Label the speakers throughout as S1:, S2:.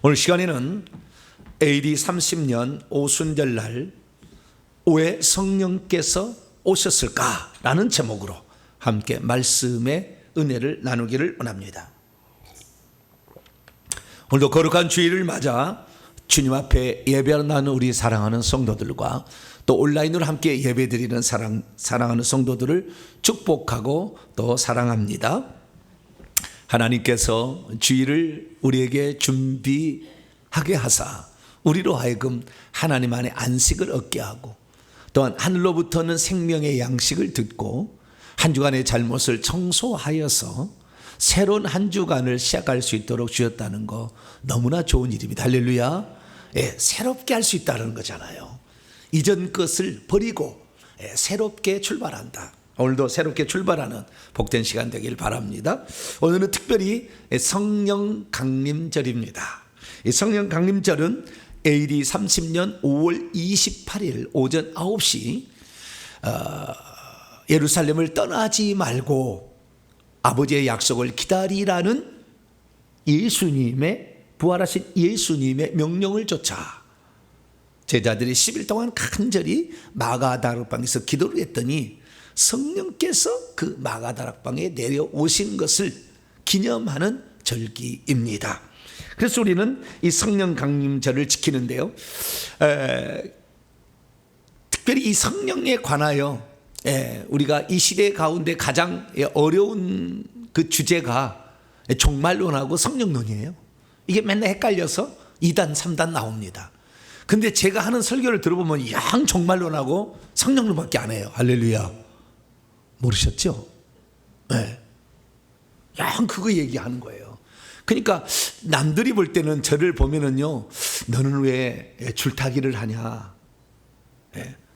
S1: 오늘 시간에는 AD 30년 오순절날 왜 성령께서 오셨을까라는 제목으로 함께 말씀의 은혜를 나누기를 원합니다. 오늘도 거룩한 주일을 맞아 주님 앞에 예배하는 우리 사랑하는 성도들과 또 온라인으로 함께 예배드리는 사랑하는 성도들을 축복하고 또 사랑합니다. 하나님께서 주일을 우리에게 준비하게 하사 우리로 하여금 하나님 안에 안식을 얻게 하고 또한 하늘로부터는 생명의 양식을 듣고 한 주간의 잘못을 청소하여서 새로운 한 주간을 시작할 수 있도록 주셨다는 거 너무나 좋은 일입니다. 할렐루야. 새롭게 할 수 있다는 거잖아요. 이전 것을 버리고 새롭게 출발한다. 오늘도 새롭게 출발하는 복된 시간 되길 바랍니다. 오늘은 특별히 성령 강림절입니다. 이 성령 강림절은 AD 30년 5월 28일 오전 9시 예루살렘을 떠나지 말고 아버지의 약속을 기다리라는 예수님의 부활하신 예수님의 명령을 쫓아 제자들이 10일 동안 간절히 마가다락방에서 기도를 했더니 성령께서 그 마가다락방에 내려오신 것을 기념하는 절기입니다. 그래서 우리는 이 성령 강림절을 지키는데요, 특별히 이 성령에 관하여 우리가 이 시대 가운데 가장 어려운 그 주제가 종말론하고 성령론이에요. 이게 맨날 헷갈려서 2단 3단 나옵니다. 근데 제가 하는 설교를 들어보면 양 종말론하고 성령론밖에 안 해요. 할렐루야. 모르셨죠? 네. 양 그거 얘기하는 거예요. 그러니까 남들이 볼 때는 저를 보면은요, 너는 왜 줄타기를 하냐?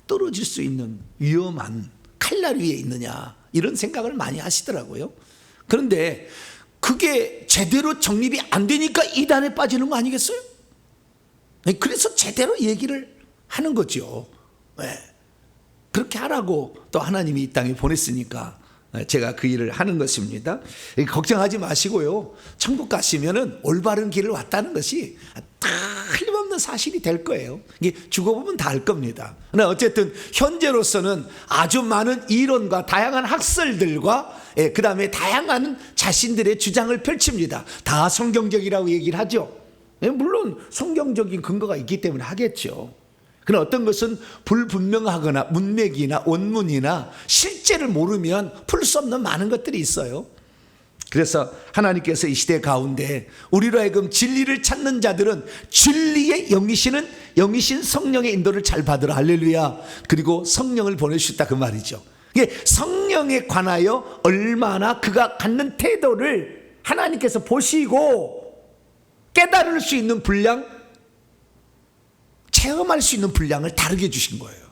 S1: 떨어질 수 있는 위험한 칼날 위에 있느냐? 이런 생각을 많이 하시더라고요. 그런데 그게 제대로 정립이 안 되니까 이단에 빠지는 거 아니겠어요? 그래서 제대로 얘기를 하는 거죠. 그렇게 하라고 또 하나님이 이 땅에 보냈으니까 제가 그 일을 하는 것입니다. 걱정하지 마시고요, 천국 가시면은 올바른 길을 왔다는 것이 다 틀림없는 사실이 될 거예요. 이게 죽어보면 다 알 겁니다. 그러나 어쨌든 현재로서는 아주 많은 이론과 다양한 학설들과 그 다음에 다양한 자신들의 주장을 펼칩니다. 다 성경적이라고 얘기를 하죠. 물론 성경적인 근거가 있기 때문에 하겠죠. 그러나 어떤 것은 불분명하거나 문맥이나 원문이나 실제를 모르면 풀 수 없는 많은 것들이 있어요. 그래서 하나님께서 이 시대 가운데 우리로 하여금 진리를 찾는 자들은 진리의 영이신 성령의 인도를 잘 받으라. 할렐루야. 그리고 성령을 보내주셨다 그 말이죠. 이게 성령에 관하여 얼마나 그가 갖는 태도를 하나님께서 보시고 깨달을 수 있는 분량, 체험할 수 있는 분량을 다르게 주신 거예요.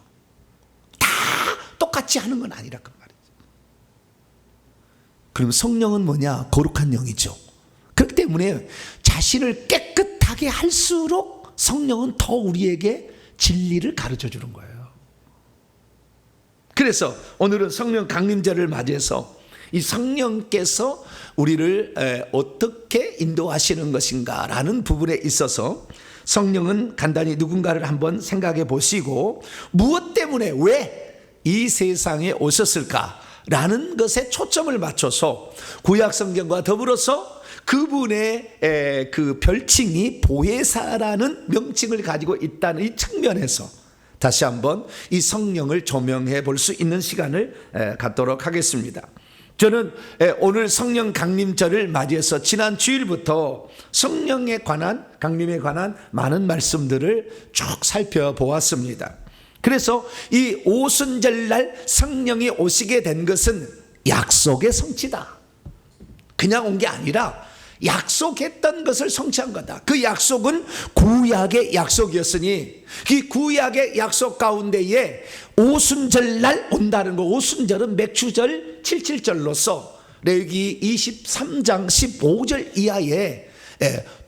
S1: 다 똑같이 하는 건 아니라 그 말이죠. 그럼 성령은 뭐냐? 거룩한 영이죠. 그렇기 때문에 자신을 깨끗하게 할수록 성령은 더 우리에게 진리를 가르쳐 주는 거예요. 그래서 오늘은 성령 강림절을 맞이해서 이 성령께서 우리를 어떻게 인도하시는 것인가라는 부분에 있어서 성령은 간단히 누군가를 한번 생각해 보시고 무엇 때문에 왜 이 세상에 오셨을까라는 것에 초점을 맞춰서 구약 성경과 더불어서 그분의 그 별칭이 보혜사라는 명칭을 가지고 있다는 이 측면에서 다시 한번 이 성령을 조명해 볼 수 있는 시간을 갖도록 하겠습니다. 저는 오늘 성령 강림절을 맞이해서 지난 주일부터 성령에 관한, 강림에 관한 많은 말씀들을 쭉 살펴보았습니다. 그래서 이 오순절날 성령이 오시게 된 것은 약속의 성취다. 그냥 온 게 아니라 약속했던 것을 성취한 거다. 그 약속은 구약의 약속이었으니 이 구약의 약속 가운데에 오순절날 온다는 거, 오순절은 맥추절 77절로서 레위기 23장 15절 이하에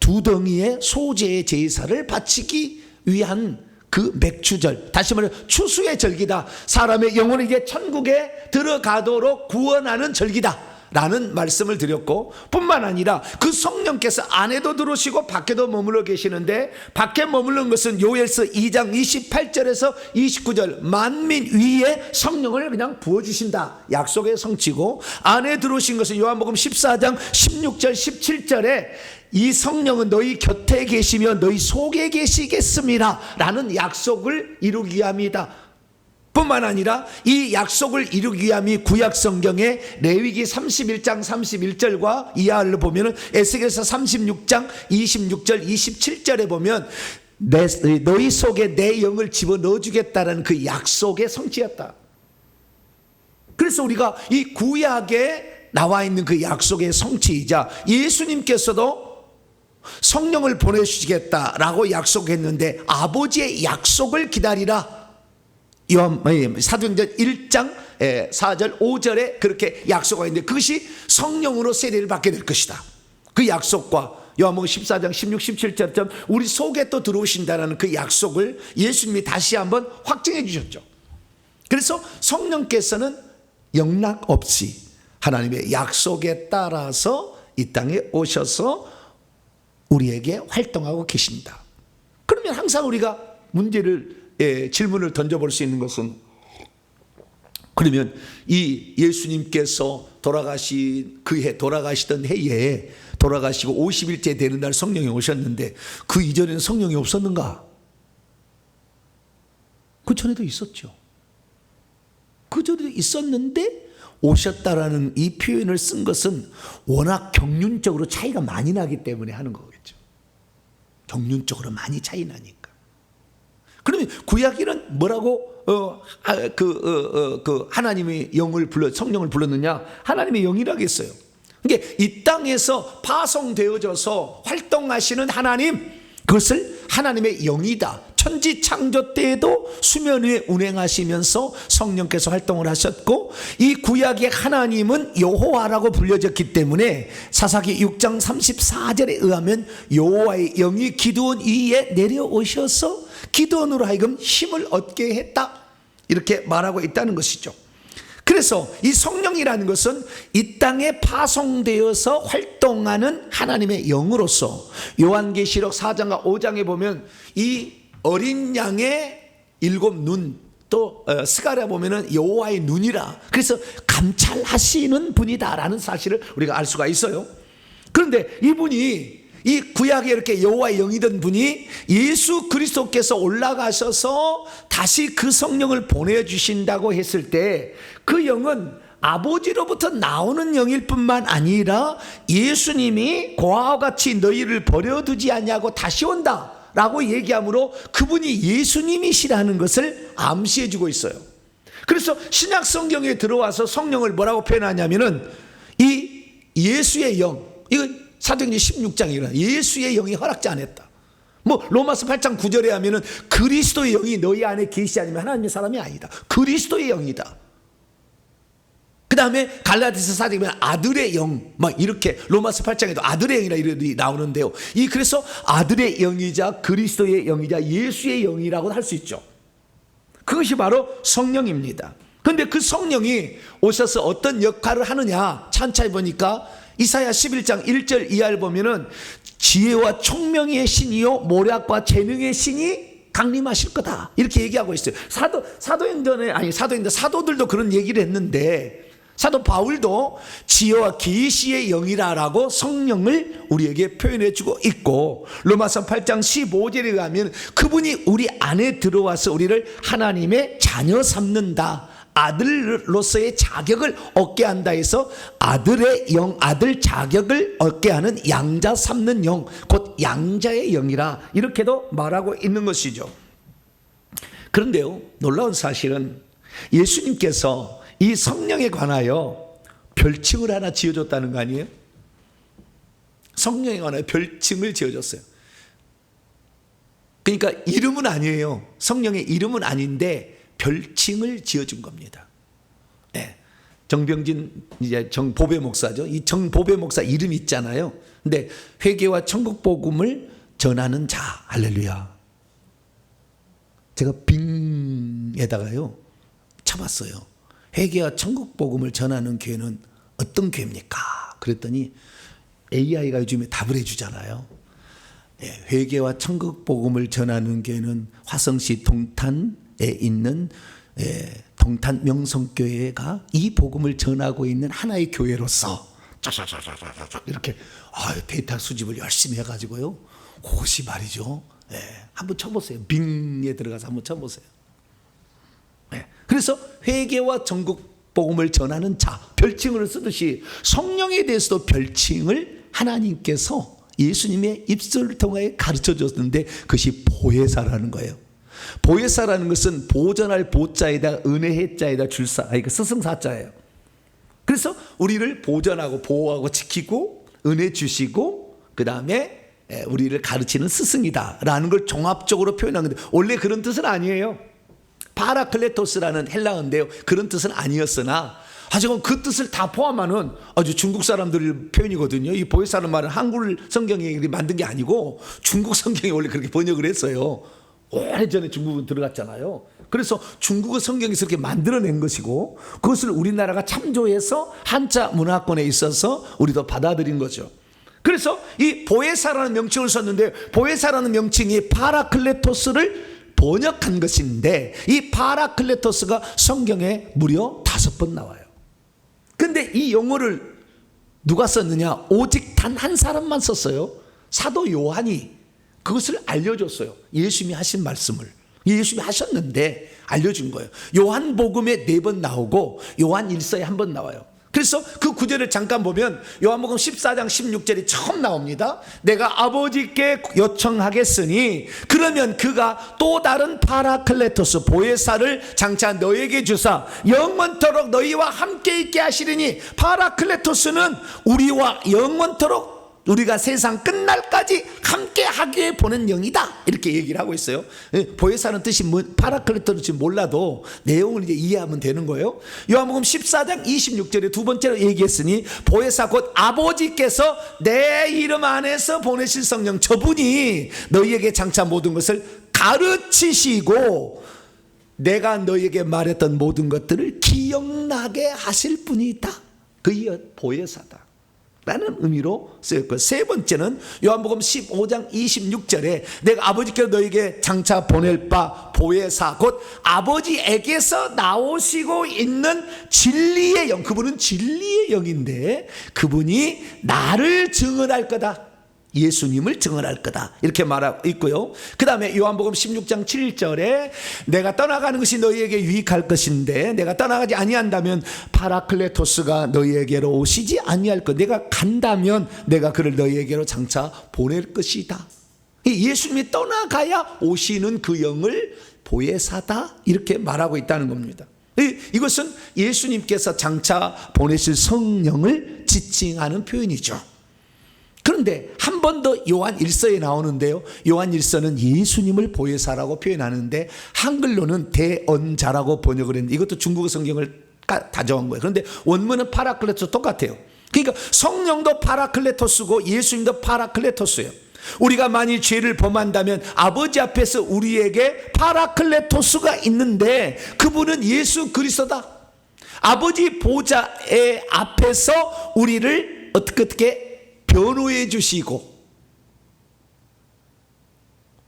S1: 두 덩이의 소재의 제사를 바치기 위한 그 맥추절, 다시 말해 추수의 절기다. 사람의 영혼이 이제 천국에 들어가도록 구원하는 절기다 라는 말씀을 드렸고, 뿐만 아니라 그 성령께서 안에도 들어오시고 밖에도 머물러 계시는데, 밖에 머무르는 것은 요엘서 2장 28절에서 29절 만민 위에 성령을 그냥 부어주신다, 약속의 성취고, 안에 들어오신 것은 요한복음 14장 16절 17절에 이 성령은 너희 곁에 계시며 너희 속에 계시겠습니다 라는 약속을 이루기 위함이다. 뿐만 아니라 이 약속을 이루기 위함이 구약 성경의 레위기 31장 31절과 이하를 보면 에스겔서 36장 26절 27절에 보면 너희 속에 내 영을 집어넣어 주겠다라는 그 약속의 성취였다. 그래서 우리가 이 구약에 나와 있는 그 약속의 성취이자 예수님께서도 성령을 보내주시겠다라고 약속했는데 아버지의 약속을 기다리라, 사도행전 1장 4절 5절에 그렇게 약속하였는데 그것이 성령으로 세례를 받게 될 것이다. 그 약속과 요한복음 14장 16, 17절처럼 우리 속에 또 들어오신다는 그 약속을 예수님이 다시 한번 확증해 주셨죠. 그래서 성령께서는 영락 없이 하나님의 약속에 따라서 이 땅에 오셔서 우리에게 활동하고 계십니다. 그러면 항상 우리가 질문을 던져볼 수 있는 것은, 그러면 이 예수님께서 돌아가시던 해에 돌아가시고 50일째 되는 날 성령이 오셨는데 그 이전에는 성령이 없었는가? 그 전에도 있었죠. 그 전에도 있었는데 오셨다라는 이 표현을 쓴 것은 워낙 경륜적으로 차이가 많이 나기 때문에 하는 거겠죠. 경륜적으로 많이 차이 나니까. 그러면 구약에는 뭐라고 하나님의 성령을 불렀느냐? 하나님의 영이라고 했어요. 그러니까 이 땅에서 파송되어져서 활동하시는 하나님, 그것을 하나님의 영이다. 천지 창조 때에도 수면 위에 운행하시면서 성령께서 활동을 하셨고, 이 구약의 하나님은 여호와라고 불려졌기 때문에 사사기 6장 34절에 의하면 여호와의 영이 기드온 위에 내려오셔서 기드온으로 하여금 힘을 얻게 했다, 이렇게 말하고 있다는 것이죠. 그래서 이 성령이라는 것은 이 땅에 파송되어서 활동하는 하나님의 영으로서 요한계시록 4장과 5장에 보면 이 어린 양의 7눈, 또 스가랴 보면은 여호와의 눈이라, 그래서 감찰하시는 분이다라는 사실을 우리가 알 수가 있어요. 그런데 이분이, 이 구약에 이렇게 여호와의 영이던 분이 예수 그리스도께서 올라가셔서 다시 그 성령을 보내주신다고 했을 때 그 영은 아버지로부터 나오는 영일 뿐만 아니라 예수님이 고아와 같이 너희를 버려두지 않냐고 다시 온다 라고 얘기하므로 그분이 예수님이시라는 것을 암시해 주고 있어요. 그래서 신약 성경에 들어와서 성령을 뭐라고 표현하냐면은 이 예수의 영, 이건 사도행전 16장이라 예수의 영이 허락지 않았다. 로마서 8장 9절에 하면은 그리스도의 영이 너희 안에 계시지 않으면 하나님의 사람이 아니다. 그리스도의 영이다. 그 다음에 갈라디아서 4장에 보면 아들의 영, 이렇게 로마서 8장에도 아들의 영이라 이렇게 나오는데요. 그래서 아들의 영이자 그리스도의 영이자 예수의 영이라고 할 수 있죠. 그것이 바로 성령입니다. 그런데 그 성령이 오셔서 어떤 역할을 하느냐, 찬차에 보니까 이사야 11장 1절 이하를 보면은 지혜와 총명의 신이요 모략과 재능의 신이 강림하실 거다, 이렇게 얘기하고 있어요. 사도들도 그런 얘기를 했는데, 사도 바울도 지혜와 계시의 영이라고 성령을 우리에게 표현해 주고 있고, 로마서 8장 15절에 가면 그분이 우리 안에 들어와서 우리를 하나님의 자녀 삼는다, 아들로서의 자격을 얻게 한다 해서 아들의 영, 아들 자격을 얻게 하는 양자 삼는 영, 곧 양자의 영이라 이렇게도 말하고 있는 것이죠. 그런데요, 놀라운 사실은 예수님께서 이 성령에 관하여 별칭을 하나 지어줬다는 거 아니에요? 성령에 관하여 별칭을 지어줬어요. 그러니까 이름은 아니에요. 성령의 이름은 아닌데 별칭을 지어준 겁니다. 네. 정병진 정보배 목사죠. 이 정보배 목사 이름 있잖아요. 근데 회개와 천국 복음을 전하는 자, 할렐루야. 제가 빙에다가요 쳐봤어요. 회개와 천국 복음을 전하는 교회는 어떤 교회입니까? 그랬더니 AI가 요즘에 답을 해주잖아요. 회개와 천국 복음을 전하는 교회는 화성시 동탄에 있는 동탄 명성교회가 이 복음을 전하고 있는 하나의 교회로서 이렇게 데이터 수집을 열심히 해가지고요. 그것이 말이죠. 한번 쳐보세요. 빙에 들어가서 한번 쳐보세요. 그래서 회개와 천국 복음을 전하는 자, 별칭을 쓰듯이 성령에 대해서도 별칭을 하나님께서 예수님의 입술을 통하여 가르쳐 줬는데 그것이 보혜사라는 거예요. 보혜사라는 것은 보전할 보자에다 은혜해자에다 줄사, 스승사자예요. 그래서 우리를 보전하고 보호하고 지키고 은혜 주시고 그 다음에 우리를 가르치는 스승이다라는 걸 종합적으로 표현한 건데 원래 그런 뜻은 아니에요. 파라클레토스라는 헬라어인데요, 그런 뜻은 아니었으나 하지만 그 뜻을 다 포함하는 아주 중국 사람들 표현이거든요. 이 보혜사라는 말은 한글 성경이 만든 게 아니고 중국 성경이 원래 그렇게 번역을 했어요. 오래전에 중국은 들어갔잖아요. 그래서 중국어 성경에서 그렇게 만들어낸 것이고 그것을 우리나라가 참조해서 한자 문화권에 있어서 우리도 받아들인 거죠. 그래서 이 보혜사라는 명칭을 썼는데 보혜사라는 명칭이 파라클레토스를 번역한 것인데 이 파라클레토스가 성경에 무려 5번 나와요. 근데 이 용어를 누가 썼느냐? 오직 단 한 사람만 썼어요. 사도 요한이 그것을 알려줬어요. 예수님이 하신 말씀을 예수님이 하셨는데 알려준 거예요. 요한복음에 4번 나오고 요한일서에 1번 나와요. 그래서 그 구절을 잠깐 보면 요한복음 14장 16절이 처음 나옵니다. 내가 아버지께 요청하겠으니 그러면 그가 또 다른 파라클레토스 보혜사를 장차 너에게 주사 영원토록 너희와 함께 있게 하시리니 파라클레토스는 우리와 영원토록 우리가 세상 끝날까지 함께 하기에 보낸 영이다 이렇게 얘기를 하고 있어요. 보혜사는 뜻이 파라클레토스인지 몰라도 내용을 이제 이해하면 되는 거예요. 요한복음 14장 26절에 두 번째로 얘기했으니 보혜사 곧 아버지께서 내 이름 안에서 보내실 성령 저분이 너희에게 장차 모든 것을 가르치시고 내가 너희에게 말했던 모든 것들을 기억나게 하실 분이다. 그이 보혜사다 라는 의미로 쓰였고, 세 번째는 요한복음 15장 26절에 내가 아버지께서 너에게 장차 보낼 바 보혜사 곧 아버지에게서 나오시고 있는 진리의 영, 그분은 진리의 영인데 그분이 나를 증언할 거다, 예수님을 증언할 거다 이렇게 말하고 있고요. 그 다음에 요한복음 16장 7절에 내가 떠나가는 것이 너희에게 유익할 것인데 내가 떠나가지 아니한다면 파라클레토스가 너희에게로 오시지 아니할 것, 내가 간다면 내가 그를 너희에게로 장차 보낼 것이다. 예수님이 떠나가야 오시는 그 영을 보혜사다 이렇게 말하고 있다는 겁니다. 이것은 예수님께서 장차 보내실 성령을 지칭하는 표현이죠. 그런데 한 번 더 요한 1서에 나오는데요, 요한 1서는 예수님을 보혜사라고 표현하는데 한글로는 대언자라고 번역을 했는데 이것도 중국어 성경을 다정한 거예요. 그런데 원문은 파라클레토스 똑같아요. 그러니까 성령도 파라클레토스고 예수님도 파라클레토스예요. 우리가 만일 죄를 범한다면 아버지 앞에서 우리에게 파라클레토스가 있는데 그분은 예수 그리스도다. 아버지 보좌의 앞에서 우리를 어떻게 변호해 주시고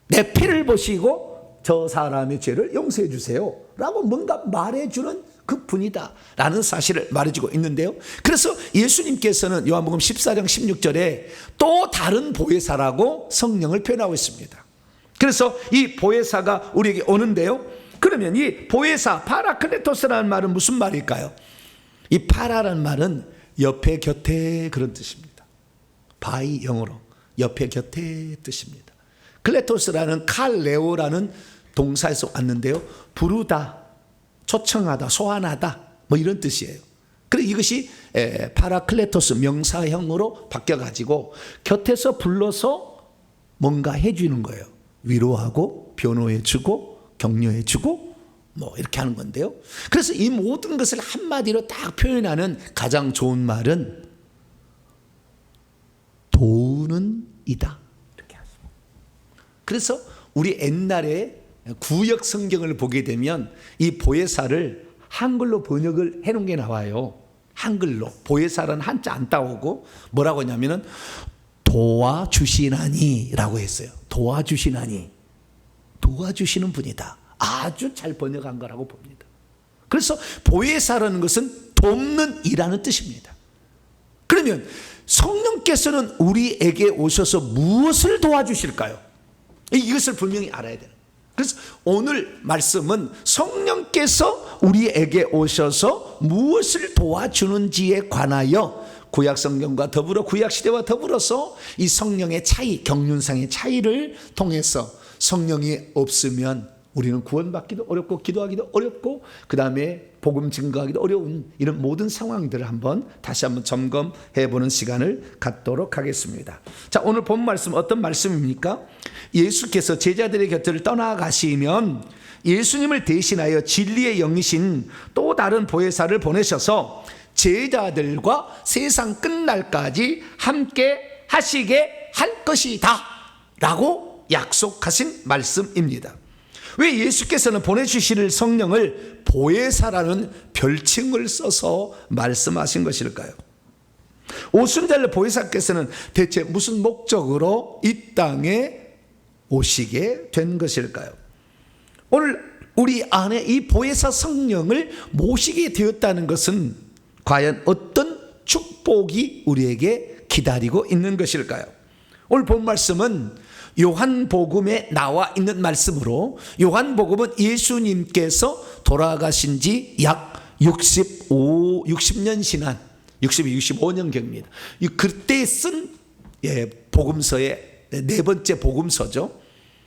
S1: 내 피를 보시고 저 사람의 죄를 용서해 주세요 라고 뭔가 말해주는 그 분이다 라는 사실을 말해주고 있는데요. 그래서 예수님께서는 요한복음 14장 16절에 또 다른 보혜사라고 성령을 표현하고 있습니다. 그래서 이 보혜사가 우리에게 오는데요, 그러면 이 보혜사 파라클레토스라는 말은 무슨 말일까요? 이 파라라는 말은 옆에 곁에 그런 뜻입니다. 바이 영어로 옆에 곁에 뜻입니다. 클레토스라는 칼레오라는 동사에서 왔는데요, 부르다, 초청하다, 소환하다 뭐 이런 뜻이에요. 그래서 이것이 파라클레토스 명사형으로 바뀌어가지고 곁에서 불러서 뭔가 해주는 거예요. 위로하고 변호해주고 격려해주고 뭐 이렇게 하는 건데요. 그래서 이 모든 것을 한마디로 딱 표현하는 가장 좋은 말은 도우는 이다 이렇게 하십니다. 그래서 우리 옛날에 구역 성경을 보게 되면 이 보혜사를 한글로 번역을 해놓은 게 나와요. 한글로 보혜사라는 한자 안 따오고 뭐라고 하냐면은 도와주시나니 라고 했어요. 도와주시나니, 도와주시는 분이다. 아주 잘 번역한 거라고 봅니다. 그래서 보혜사라는 것은 돕는 이라는 뜻입니다. 그러면 성령께서는 우리에게 오셔서 무엇을 도와주실까요? 이것을 분명히 알아야 돼요. 그래서 오늘 말씀은 성령께서 우리에게 오셔서 무엇을 도와주는지에 관하여 구약성경과 더불어 구약시대와 더불어서 이 성령의 차이, 경륜상의 차이를 통해서 성령이 없으면 우리는 구원받기도 어렵고 기도하기도 어렵고 그 다음에 복음 증거하기도 어려운 이런 모든 상황들을 다시 한번 점검해 보는 시간을 갖도록 하겠습니다. 자, 오늘 본 말씀 어떤 말씀입니까? 예수께서 제자들의 곁을 떠나가시면 예수님을 대신하여 진리의 영이신 또 다른 보혜사를 보내셔서 제자들과 세상 끝날까지 함께 하시게 할 것이다 라고 약속하신 말씀입니다. 왜 예수께서는 보내주실 성령을 보혜사라는 별칭을 써서 말씀하신 것일까요? 오순절날 보혜사께서는 대체 무슨 목적으로 이 땅에 오시게 된 것일까요? 오늘 우리 안에 이 보혜사 성령을 모시게 되었다는 것은 과연 어떤 축복이 우리에게 기다리고 있는 것일까요? 오늘 본 말씀은 요한복음에 나와 있는 말씀으로, 요한복음은 예수님께서 돌아가신 지 약 60년 지난 65년경입니다. 그때 쓴 복음서의 네 번째 복음서죠.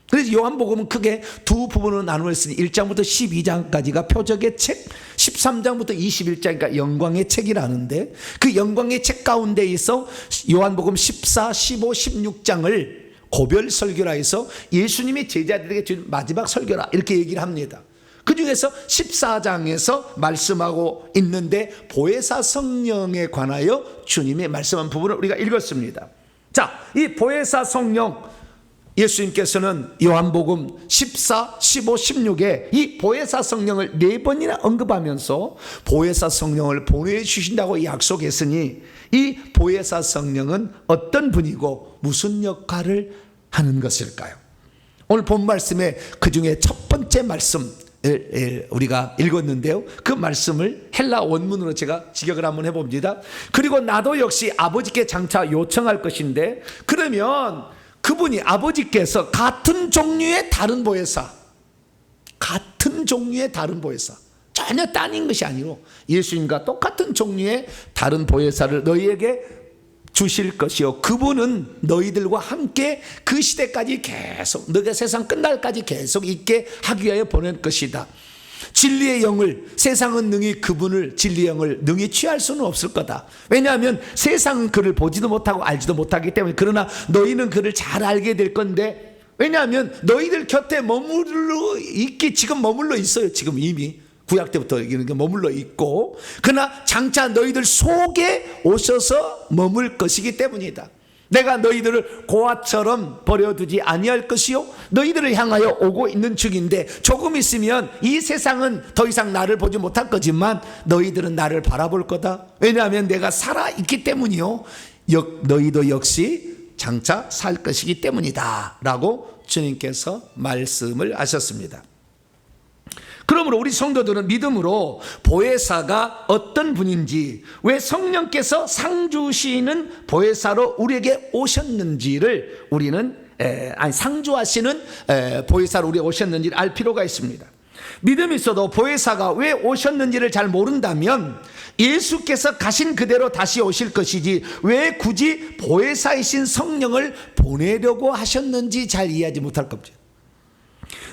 S1: 그래서 요한복음은 크게 두 부분으로 나누어 있으니 1장부터 12장까지가 표적의 책, 13장부터 21장이니까 영광의 책이라는데, 그 영광의 책 가운데에서 요한복음 14, 15, 16장을 고별 설교라 해서 예수님이 제자들에게 준 마지막 설교라 이렇게 얘기를 합니다. 그 중에서 14장에서 말씀하고 있는데 보혜사 성령에 관하여 주님이 말씀한 부분을 우리가 읽었습니다. 자, 이 보혜사 성령, 예수님께서는 요한복음 14, 15, 16에 이 보혜사 성령을 4번이나 언급하면서 보혜사 성령을 보내주신다고 약속했으니 이 보혜사 성령은 어떤 분이고 무슨 역할을 하는 것일까요? 오늘 본 말씀에 그 중에 첫 번째 말씀을 우리가 읽었는데요, 그 말씀을 헬라 원문으로 제가 직역을 한번 해봅니다. 그리고 나도 역시 아버지께 장차 요청할 것인데, 그러면 그분이 아버지께서 같은 종류의 다른 보혜사, 같은 종류의 다른 보혜사, 전혀 딴인 것이 아니고 예수님과 똑같은 종류의 다른 보혜사를 너희에게 주실 것이요, 그분은 너희들과 함께 그 시대까지 계속, 너희가 세상 끝날까지 계속 있게 하기 위하여 보낼 것이다. 진리의 영을, 세상은 능히 그분을, 진리의 영을 능히 취할 수는 없을 거다. 왜냐하면 세상은 그를 보지도 못하고 알지도 못하기 때문에. 그러나 너희는 그를 잘 알게 될 건데, 왜냐하면 너희들 곁에 머물러 있기, 지금 머물러 있어요. 지금 이미 구약 때부터 이렇게 머물러 있고, 그러나 장차 너희들 속에 오셔서 머물 것이기 때문이다. 내가 너희들을 고아처럼 버려두지 아니할 것이요, 너희들을 향하여 오고 있는 중인데, 조금 있으면 이 세상은 더 이상 나를 보지 못할 거지만 너희들은 나를 바라볼 거다. 왜냐하면 내가 살아있기 때문이요, 너희도 역시 장차 살 것이기 때문이다 라고 주님께서 말씀을 하셨습니다. 그러므로 우리 성도들은 믿음으로 보혜사가 어떤 분인지, 왜 성령께서 상 주시는 보혜사로 우리에게 오셨는지를 우리는 상주하시는 보혜사로 우리에게 오셨는지를 알 필요가 있습니다. 믿음이 있어도 보혜사가 왜 오셨는지를 잘 모른다면 예수께서 가신 그대로 다시 오실 것이지 왜 굳이 보혜사이신 성령을 보내려고 하셨는지 잘 이해하지 못할 겁니다.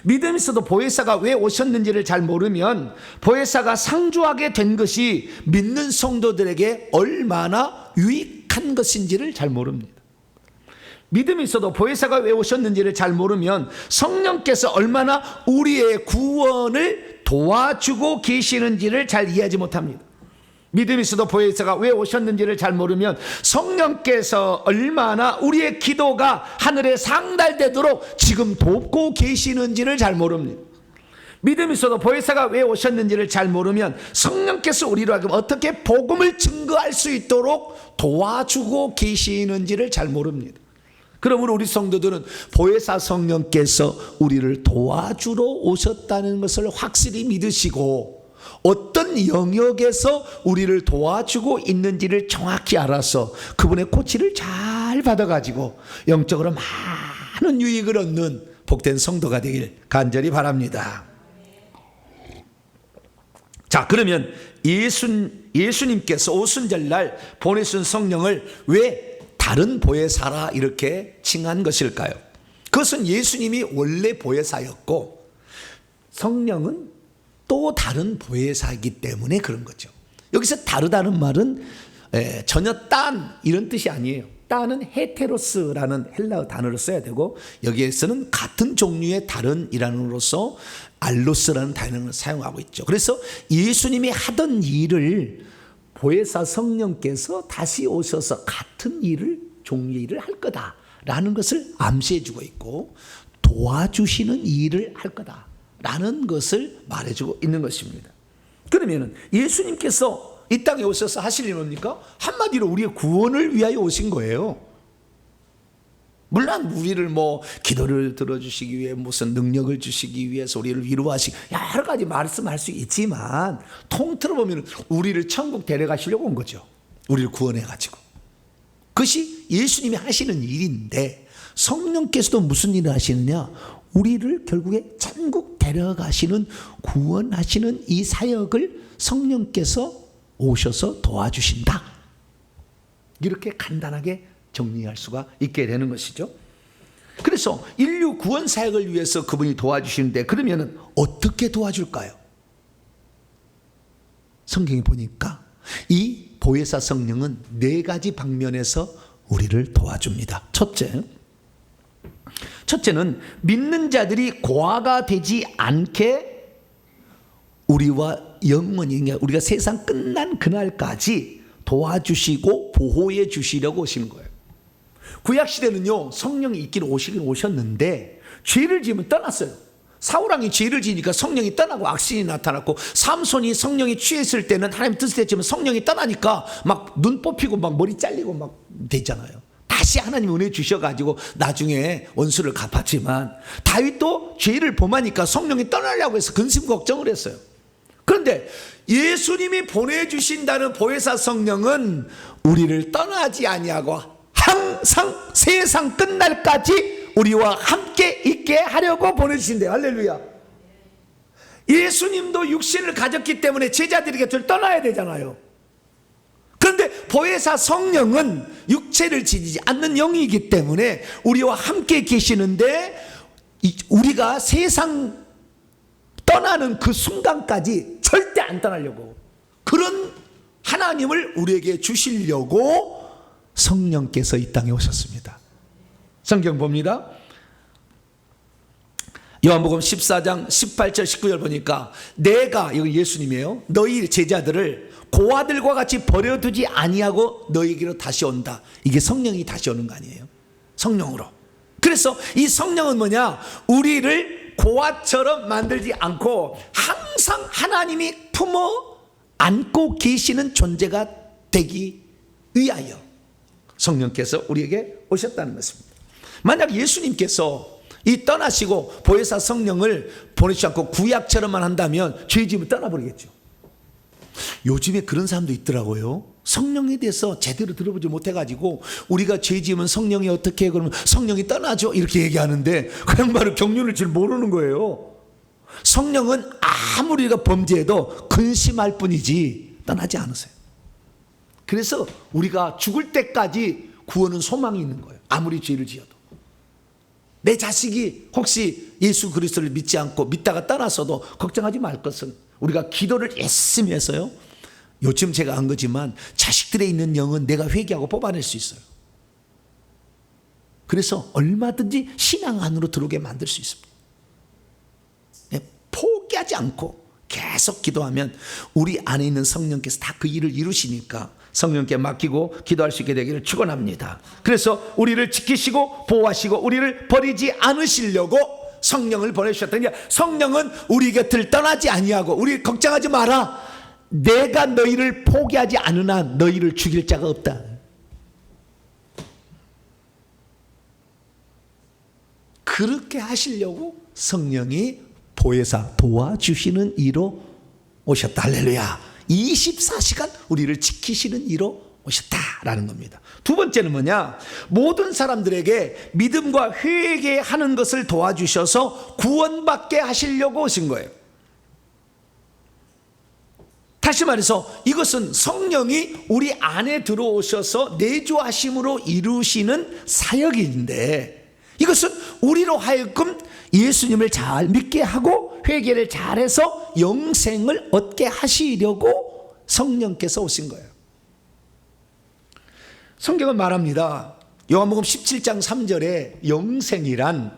S1: 믿음이 있어도 보혜사가 왜 오셨는지를 잘 모르면 보혜사가 상주하게 된 것이 믿는 성도들에게 얼마나 유익한 것인지를 잘 모릅니다. 믿음이 있어도 보혜사가 왜 오셨는지를 잘 모르면 성령께서 얼마나 우리의 구원을 도와주고 계시는지를 잘 이해하지 못합니다. 믿음이 있어도 보혜사가 왜 오셨는지를 잘 모르면 성령께서 얼마나 우리의 기도가 하늘에 상달되도록 지금 돕고 계시는지를 잘 모릅니다. 믿음이 있어도 보혜사가 왜 오셨는지를 잘 모르면 성령께서 우리로 하여금 어떻게 복음을 증거할 수 있도록 도와주고 계시는지를 잘 모릅니다. 그러므로 우리 성도들은 보혜사 성령께서 우리를 도와주러 오셨다는 것을 확실히 믿으시고, 어떤 영역에서 우리를 도와주고 있는지를 정확히 알아서 그분의 코치를 잘 받아가지고 영적으로 많은 유익을 얻는 복된 성도가 되길 간절히 바랍니다. 자, 그러면 예수님께서 오순절날 보내신 성령을 왜 다른 보혜사라 이렇게 칭한 것일까요? 그것은 예수님이 원래 보혜사였고 성령은 또 다른 보혜사이기 때문에 그런 거죠. 여기서 다르다는 말은 전혀 딴 이런 뜻이 아니에요. 딴은 헤테로스라는 헬라어 단어를 써야 되고, 여기에서는 같은 종류의 다른 이라는으로서 알로스라는 단어를 사용하고 있죠. 그래서 예수님이 하던 일을 보혜사 성령께서 다시 오셔서 같은 일을, 종류의 일을 할 거다라는 것을 암시해 주고 있고, 도와주시는 일을 할 거다라는 것을 말해주고 있는 것입니다. 그러면 예수님께서 이 땅에 오셔서 하실 일은 뭡니까? 한마디로 우리의 구원을 위하여 오신 거예요. 물론 우리를 기도를 들어주시기 위해, 무슨 능력을 주시기 위해서 우리를 위로하시기, 여러 가지 말씀할 수 있지만 통틀어 보면 우리를 천국 데려가시려고 온 거죠. 우리를 구원해가지고. 그것이 예수님이 하시는 일인데, 성령께서도 무슨 일을 하시느냐? 우리를 결국에 천국 데려가시는, 구원하시는 이 사역을 성령께서 오셔서 도와주신다. 이렇게 간단하게 정리할 수가 있게 되는 것이죠. 그래서 인류 구원 사역을 위해서 그분이 도와주시는데, 그러면 어떻게 도와줄까요? 성경에 보니까 이 보혜사 성령은 4가지 방면에서 우리를 도와줍니다. 첫째는 믿는 자들이 고아가 되지 않게 우리와 영원히, 우리가 세상 끝난 그날까지 도와주시고 보호해 주시려고 오시는 거예요. 구약시대는요, 성령이 있긴 오셨는데 죄를 지으면 떠났어요. 사울왕이 죄를 지으니까 성령이 떠나고 악신이 나타났고, 삼손이 성령이 취했을 때는 하나님 뜻을 했지만 성령이 떠나니까 막 눈 뽑히고 막 머리 잘리고 막 되잖아요. 다시 하나님 은혜 주셔가지고 나중에 원수를 갚았지만, 다윗도 죄를 범하니까 성령이 떠나려고 해서 근심 걱정을 했어요. 그런데 예수님이 보내주신다는 보혜사 성령은 우리를 떠나지 아니하고 항상 세상 끝날까지 우리와 함께 있게 하려고 보내주신대요. 할렐루야. 예수님도 육신을 가졌기 때문에 제자들에게 떠나야 되잖아요. 그런데 보혜사 성령은 육체를 지니지 않는 영이기 때문에 우리와 함께 계시는데, 우리가 세상 떠나는 그 순간까지 절대 안 떠나려고, 그런 하나님을 우리에게 주시려고 성령께서 이 땅에 오셨습니다. 성경 봅니다. 요한복음 14장 18절 19절 보니까, 내가, 여기 예수님이에요, 너희 제자들을 고아들과 같이 버려두지 아니하고 너희에게로 다시 온다. 이게 성령이 다시 오는 거 아니에요? 성령으로. 그래서 이 성령은 뭐냐? 우리를 고아처럼 만들지 않고 항상 하나님이 품어 안고 계시는 존재가 되기 위하여 성령께서 우리에게 오셨다는 것입니다. 만약 예수님께서 이 떠나시고 보혜사 성령을 보내지 않고 구약처럼만 한다면 죄짐을 떠나버리겠죠. 요즘에 그런 사람도 있더라고요. 성령에 대해서 제대로 들어보지 못해가지고 우리가 죄 지으면 성령이 어떻게 해? 그러면 성령이 떠나죠 이렇게 얘기하는데, 그 양반은 경륜을 잘 모르는 거예요. 성령은 아무리 우리가 범죄해도 근심할 뿐이지 떠나지 않으세요. 그래서 우리가 죽을 때까지 구원은 소망이 있는 거예요. 아무리 죄를 지어도. 내 자식이 혹시 예수 그리스도를 믿지 않고 믿다가 떠났어도 걱정하지 말 것은, 우리가 기도를 열심히 해서요, 요즘 제가 안 거지만 자식들에 있는 영은 내가 회개하고 뽑아낼 수 있어요. 그래서 얼마든지 신앙 안으로 들어오게 만들 수 있습니다. 포기하지 않고 계속 기도하면 우리 안에 있는 성령께서 다 그 일을 이루시니까 성령께 맡기고 기도할 수 있게 되기를 축원합니다. 그래서 우리를 지키시고 보호하시고 우리를 버리지 않으시려고 성령을 보내주셨다. 그러니까 성령은 우리 곁을 떠나지 아니하고 우리 걱정하지 마라. 내가 너희를 포기하지 않으나 너희를 죽일 자가 없다. 그렇게 하시려고 성령이 보혜사 도와주시는 이로 오셨다. 할렐루야. 24시간 우리를 지키시는 이로 오셨다라는 겁니다. 두 번째는 뭐냐? 모든 사람들에게 믿음과 회개하는 것을 도와주셔서 구원받게 하시려고 오신 거예요. 다시 말해서 이것은 성령이 우리 안에 들어오셔서 내주하심으로 이루시는 사역인데, 이것은 우리로 하여금 예수님을 잘 믿게 하고 회개를 잘해서 영생을 얻게 하시려고 성령께서 오신 거예요. 성경은 말합니다. 요한복음 17장 3절에 영생이란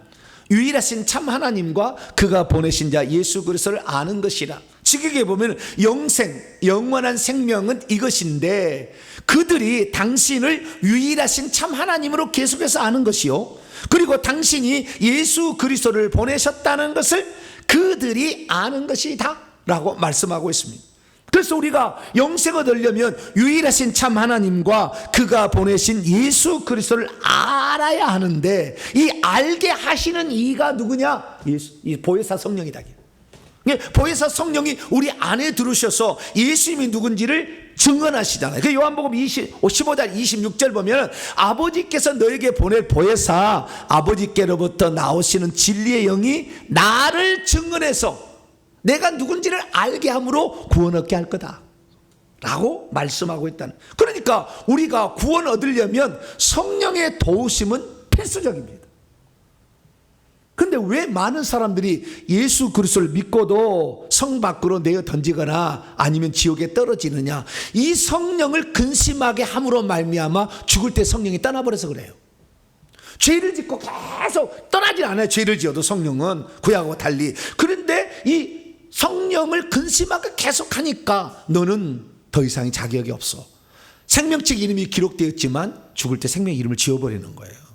S1: 유일하신 참 하나님과 그가 보내신 자 예수 그리스도를 아는 것이라. 지극하게 보면 영생, 영원한 생명은 이것인데, 그들이 당신을 유일하신 참 하나님으로 계속해서 아는 것이요, 그리고 당신이 예수 그리스도를 보내셨다는 것을 그들이 아는 것이다 라고 말씀하고 있습니다. 그래서 우리가 영생을 얻으려면 유일하신 참 하나님과 그가 보내신 예수 그리스도를 알아야 하는데, 이 알게 하시는 이가 누구냐? 이 보혜사 성령이다. 보혜사 성령이 우리 안에 들으셔서 예수님이 누군지를 증언하시잖아요. 그 요한복음 15장 26절 보면 아버지께서 너에게 보낼 보혜사, 아버지께로부터 나오시는 진리의 영이 나를 증언해서 내가 누군지를 알게 함으로 구원 얻게 할 거다 라고 말씀하고 있다는. 그러니까 우리가 구원 얻으려면 성령의 도우심은 필수적입니다. 근데 왜 많은 사람들이 예수 그리스도를 믿고도 성 밖으로 내어 던지거나 아니면 지옥에 떨어지느냐? 이 성령을 근심하게 함으로 말미암아 죽을 때 성령이 떠나버려서 그래요. 죄를 짓고 계속 떠나질 않아요. 죄를 지어도 성령은 구약하고 달리. 그런데 이 성령을 근심하게 계속하니까 너는 더 이상의 자격이 없어. 생명책 이름이 기록되었지만 죽을 때 생명 이름을 지워버리는 거예요.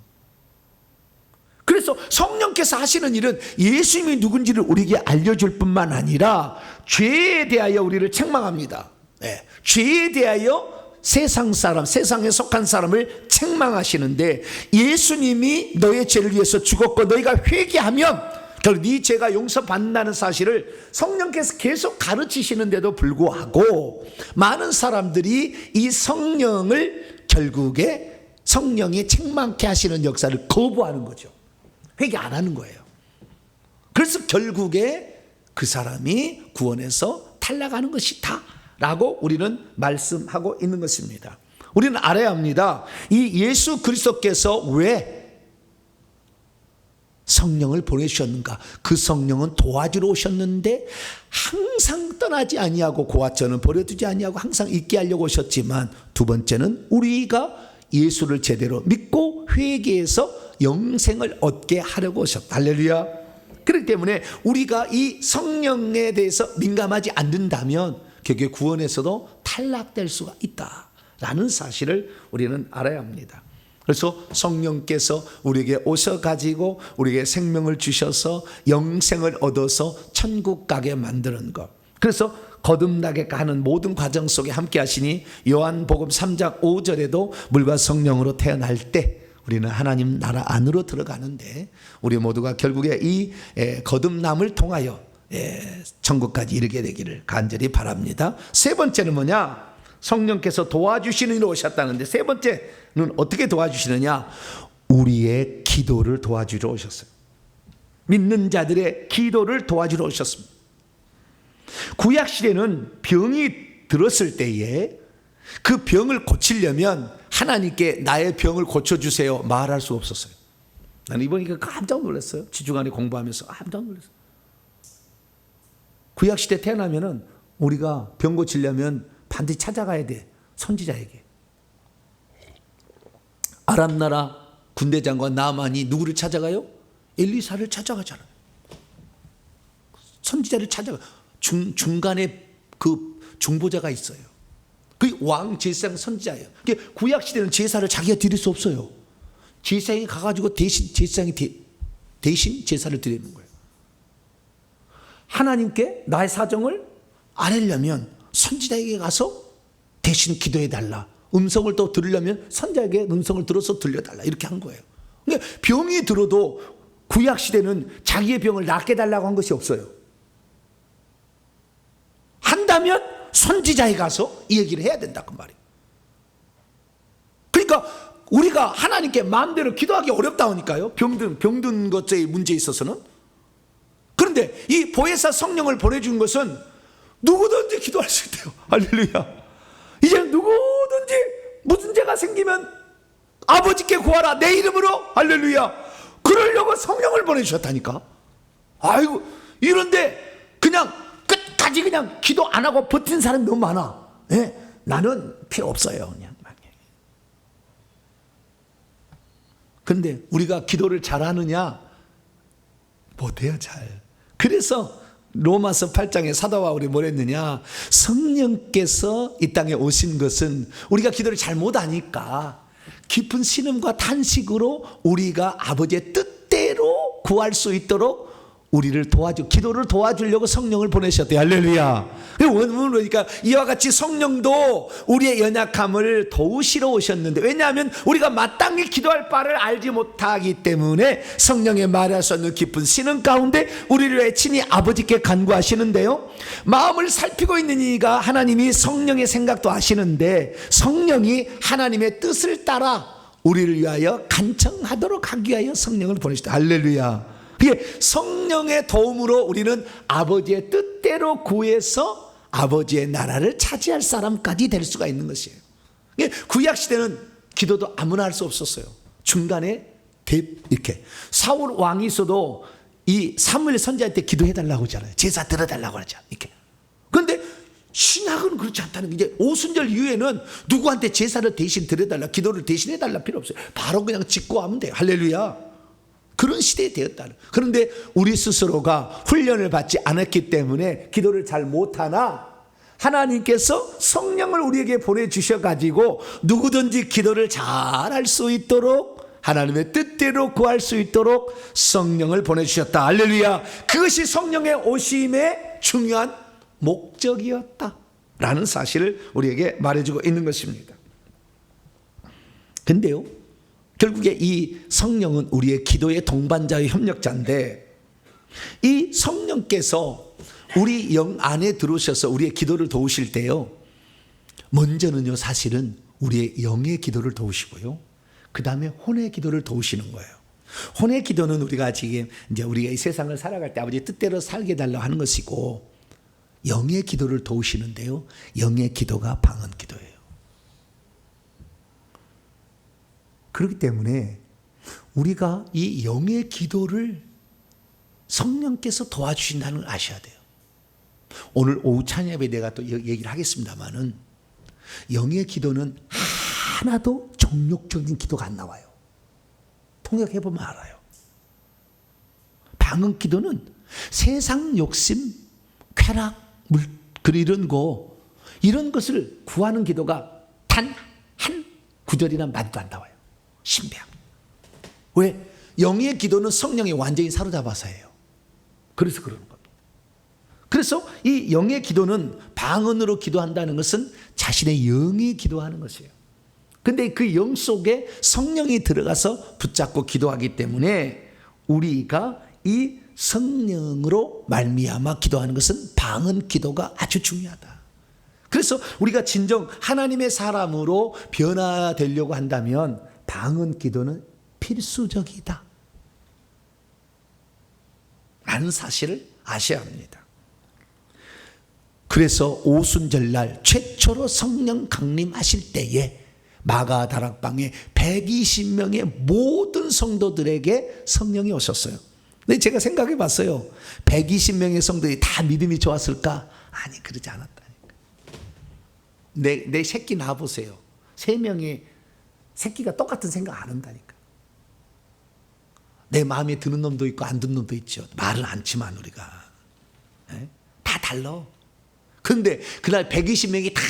S1: 그래서 성령께서 하시는 일은 예수님이 누군지를 우리에게 알려줄 뿐만 아니라 죄에 대하여 우리를 책망합니다. 네. 죄에 대하여 세상 사람, 세상에 속한 사람을 책망하시는데, 예수님이 너의 죄를 위해서 죽었고 너희가 회개하면 결국 네 죄가 용서받는다는 사실을 성령께서 계속 가르치시는데도 불구하고 많은 사람들이 이 성령을 결국에 성령이 책망케 하시는 역사를 거부하는 거죠. 회개 안 하는 거예요. 그래서 결국에 그 사람이 구원에서 탈락하는 것이다 라고 우리는 말씀하고 있는 것입니다. 우리는 알아야 합니다. 이 예수 그리스도께서 왜 성령을 보내주셨는가? 그 성령은 도와주러 오셨는데 항상 떠나지 아니하고 고아처는 버려두지 아니하고 항상 있게 하려고 오셨지만, 두 번째는 우리가 예수를 제대로 믿고 회개해서 영생을 얻게 하려고 오셨다. 할렐루야. 그렇기 때문에 우리가 이 성령에 대해서 민감하지 않는다면 결국에 구원에서도 탈락될 수가 있다라는 사실을 우리는 알아야 합니다. 그래서 성령께서 우리에게 오셔가지고 우리에게 생명을 주셔서 영생을 얻어서 천국 가게 만드는 것, 그래서 거듭나게 가는 모든 과정 속에 함께 하시니 요한복음 3장 5절에도 물과 성령으로 태어날 때 우리는 하나님 나라 안으로 들어가는데, 우리 모두가 결국에 이 거듭남을 통하여 천국까지 이르게 되기를 간절히 바랍니다. 세 번째는 뭐냐? 성령께서 도와주시는 이로 오셨다는데, 세 번째는 어떻게 도와주시느냐? 우리의 기도를 도와주러 오셨어요. 믿는 자들의 기도를 도와주러 오셨습니다. 구약시대는 병이 들었을 때에 그 병을 고치려면 하나님께 나의 병을 고쳐주세요 말할 수 없었어요. 나는 이번에 깜짝 놀랐어요. 지중간에 공부하면서 깜짝 놀랐어요. 구약시대 태어나면은 우리가 병 고치려면 반드시 찾아가야 돼. 선지자에게. 아람 나라 군대장관 나만이 누구를 찾아가요? 엘리사를 찾아가잖아요. 선지자를 찾아가. 중간에 그 중보자가 있어요. 그 왕 제사장 선지자예요. 구약 시대는 제사를 자기가 드릴 수 없어요. 제사장이 가가지고 대신 제사장이 대신 제사를 드리는 거예요. 하나님께 나의 사정을 아뢰려면 선지자에게 가서 대신 기도해달라. 음성을 또 들으려면 선지자에게 음성을 들어서 들려달라. 이렇게 한 거예요. 그러니까 병이 들어도 구약시대는 자기의 병을 낫게 해달라고 한 것이 없어요. 한다면 선지자에 가서 이 얘기를 해야 된다 그 말이에요. 그러니까 우리가 하나님께 마음대로 기도하기 어렵다니까요. 병든 것의 문제에 있어서는. 그런데 이 보혜사 성령을 보내준 것은 누구든지 기도할 수 있대요. 할렐루야. 이제 누구든지 무슨 죄가 생기면 아버지께 구하라 내 이름으로. 할렐루야. 그러려고 성령을 보내주셨다니까. 아이고, 이런데 그냥 끝까지 그냥 기도 안 하고 버틴 사람이 너무 많아. 예? 나는 필요 없어요. 그냥. 그런데 우리가 기도를 잘하느냐? 못해요, 잘. 그래서 로마서 8장에 사도 바울이 뭐랬느냐? 성령께서 이 땅에 오신 것은 우리가 기도를 잘 못하니까 깊은 신음과 탄식으로 우리가 아버지의 뜻대로 구할 수 있도록 우리를 기도를 도와주려고 성령을 보내셨대요. 할렐루야. 그러니까 이와 같이 성령도 우리의 연약함을 도우시러 오셨는데, 왜냐하면 우리가 마땅히 기도할 바를 알지 못하기 때문에 성령의 말할 수 없는 깊은 신음 가운데 우리를 외치니 아버지께 간구하시는데요, 마음을 살피고 있는 이가 하나님이 성령의 생각도 아시는데 성령이 하나님의 뜻을 따라 우리를 위하여 간청하도록 하기 위하여 성령을 보내셨다. 할렐루야. 성령의 도움으로 우리는 아버지의 뜻대로 구해서 아버지의 나라를 차지할 사람까지 될 수가 있는 것이에요. 구약시대는 기도도 아무나 할 수 없었어요. 중간에 이렇게 사울 왕이 있어도 이 사무엘 선지자한테 기도해달라고 하잖아요. 제사 드려달라고 하잖아요. 이렇게. 그런데 신학은 그렇지 않다는 게, 이제 오순절 이후에는 누구한테 제사를 대신 드려달라, 기도를 대신 해달라 필요 없어요. 바로 그냥 짓고 하면 돼요. 할렐루야. 그런 시대에 되었다는. 그런데 우리 스스로가 훈련을 받지 않았기 때문에 기도를 잘 못하나, 하나님께서 성령을 우리에게 보내주셔가지고 누구든지 기도를 잘 할 수 있도록, 하나님의 뜻대로 구할 수 있도록 성령을 보내주셨다. 할렐루야. 그것이 성령의 오심의 중요한 목적이었다 라는 사실을 우리에게 말해주고 있는 것입니다. 근데요, 결국에 이 성령은 우리의 기도의 동반자의 협력자인데, 이 성령께서 우리 영 안에 들어오셔서 우리의 기도를 도우실 때요, 먼저는요 사실은 우리의 영의 기도를 도우시고요, 그 다음에 혼의 기도를 도우시는 거예요. 혼의 기도는 우리가 지금 이제 우리가 이 세상을 살아갈 때 아버지의 뜻대로 살게 해달라고 하는 것이고, 영의 기도를 도우시는데요, 영의 기도가 방언 기도예요. 그렇기 때문에 우리가 이 영의 기도를 성령께서 도와주신다는 걸 아셔야 돼요. 오늘 오후 찬양에 내가 또 얘기를 하겠습니다만은, 영의 기도는 하나도 정욕적인 기도가 안 나와요. 통역해보면 알아요. 방언 기도는 세상 욕심, 쾌락, 이런 것을 구하는 기도가 단 한 구절이나 마디도 안 나와요. 신비한. 왜? 영의 기도는 성령이 완전히 사로잡아서예요. 그래서 그러는 겁니다. 그래서 이 영의 기도는 방언으로 기도한다는 것은 자신의 영이 기도하는 것이에요. 근데 그 영 속에 성령이 들어가서 붙잡고 기도하기 때문에 우리가 이 성령으로 말미암아 기도하는 것은 방언 기도가 아주 중요하다. 그래서 우리가 진정 하나님의 사람으로 변화되려고 한다면 방언 기도는 필수적이다 라는 사실을 아셔야 합니다. 그래서 오순절날 최초로 성령 강림하실 때에 마가다락방에 120명의 모든 성도들에게 성령이 오셨어요. 근데 제가 생각해 봤어요. 120명의 성도들이 다 믿음이 좋았을까? 아니, 그러지 않았다니까. 내 새끼 낳아보세요. 3명의 새끼가 똑같은 생각 안 한다니까. 내 마음에 드는 놈도 있고 안 드는 놈도 있죠. 말은 않지만 우리가 다 달라. 그런데 그날 120명이 다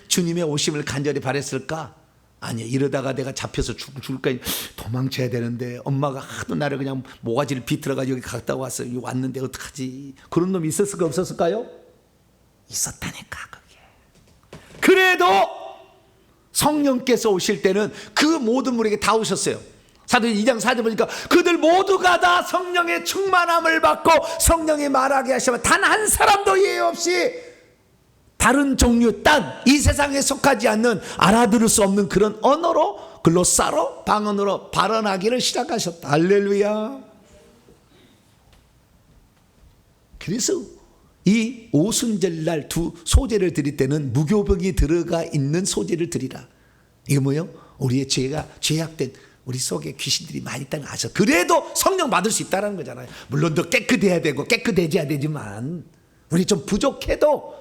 S1: 주님의 오심을 간절히 바랬을까? 아니야, 이러다가 내가 잡혀서 죽을까, 도망쳐야 되는데 엄마가 하도 나를 그냥 모가지를 비틀어가지고 여기 갔다 왔어. 여기 왔는데 어떡하지? 그런 놈이 있었을까 없었을까요? 있었다니까. 그게 그래도 성령께서 오실 때는 그 모든 분에게 다 오셨어요. 사도행 2장 4절 보니까 그들 모두가 다 성령의 충만함을 받고 성령이 말하게 하시면 단 한 사람도 예외 없이 다른 종류 딴 이 세상에 속하지 않는 알아들을 수 없는 그런 언어로 글로사로 방언으로 발언하기를 시작하셨다. 할렐루야. 그래서 이 오순절날 두 소제를 드릴 때는 무교병이 들어가 있는 소제를 드리라. 이게 뭐예요? 우리의 죄가 죄악된 우리 속에 귀신들이 많이 있다는 거 아셔. 그래도 성령 받을 수 있다는 거잖아요. 물론 더 깨끗해야 되고 깨끗해져야 되지만 우리 좀 부족해도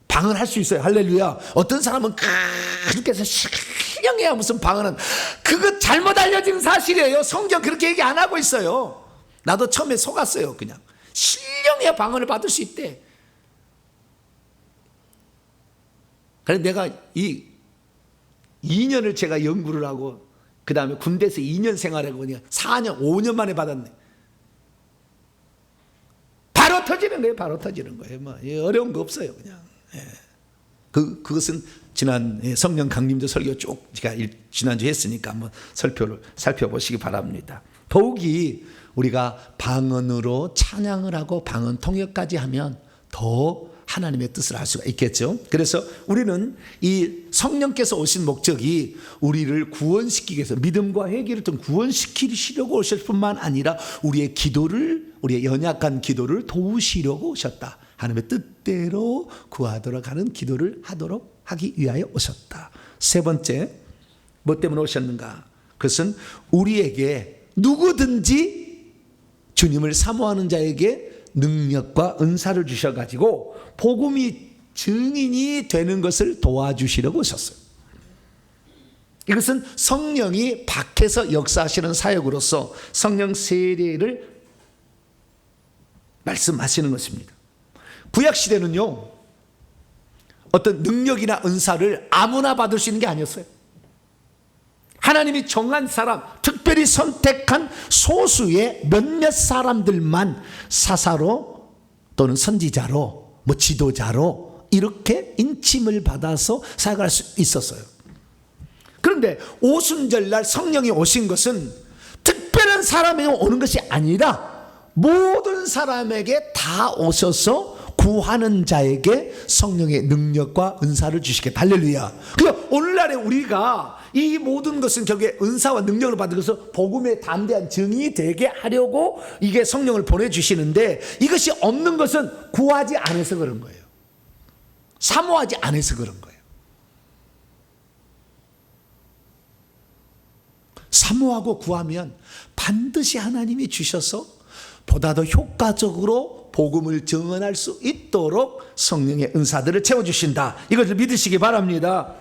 S1: 방언할 수 있어요. 할렐루야. 어떤 사람은 그렇게 해서 신령해야 무슨 방언은, 그거 잘못 알려진 사실이에요. 성경 그렇게 얘기 안 하고 있어요. 나도 처음에 속았어요. 그냥 신령해야 방언을 받을 수 있대. 그래서 내가 이 2년을 제가 연구를 하고 그 다음에 군대에서 2년 생활하고 4년 5년 만에 받았네. 바로 터지는 거예요. 바로 터지는 거예요. 뭐 어려운 거 없어요. 그냥. 예. 그것은 지난 성령 강림절 설교 쭉 제가 지난주에 했으니까 한번 살펴보시기 바랍니다. 더욱이 우리가 방언으로 찬양을 하고 방언 통역까지 하면 더 하나님의 뜻을 알 수가 있겠죠. 그래서 우리는 이 성령께서 오신 목적이 우리를 구원시키기 위해서 믿음과 회개를 좀 구원시키시려고 오실 뿐만 아니라 우리의 기도를, 우리의 연약한 기도를 도우시려고 오셨다. 하나님의 뜻대로 구하도록 하는 기도를 하기 위하여 오셨다. 세 번째, 뭐 때문에 오셨는가? 그것은 우리에게 누구든지 주님을 사모하는 자에게 능력과 은사를 주셔가지고 복음이 증인이 되는 것을 도와주시려고 오셨어요. 이것은 성령이 밖에서 역사하시는 사역으로서 성령 세례를 말씀하시는 것입니다. 구약시대는요, 어떤 능력이나 은사를 아무나 받을 수 있는 게 아니었어요. 하나님이 정한 사람, 특별히 선택한 소수의 몇몇 사람들만 사사로 또는 선지자로, 뭐 지도자로 이렇게 인침을 받아서 사역할 수 있었어요. 그런데 오순절날 성령이 오신 것은 특별한 사람에게 오는 것이 아니라 모든 사람에게 다 오셔서 구하는 자에게 성령의 능력과 은사를 주시겠다. 할렐루야. 그러니까 오늘날에 우리가 이 모든 것은 결국에 은사와 능력을 받으면서 복음에 담대한 증인이 되게 하려고 이게 성령을 보내주시는데, 이것이 없는 것은 구하지 않아서 그런 거예요. 사모하지 않아서 그런 거예요. 사모하고 구하면 반드시 하나님이 주셔서 보다 더 효과적으로 복음을 증언할 수 있도록 성령의 은사들을 채워주신다. 이것을 믿으시기 바랍니다.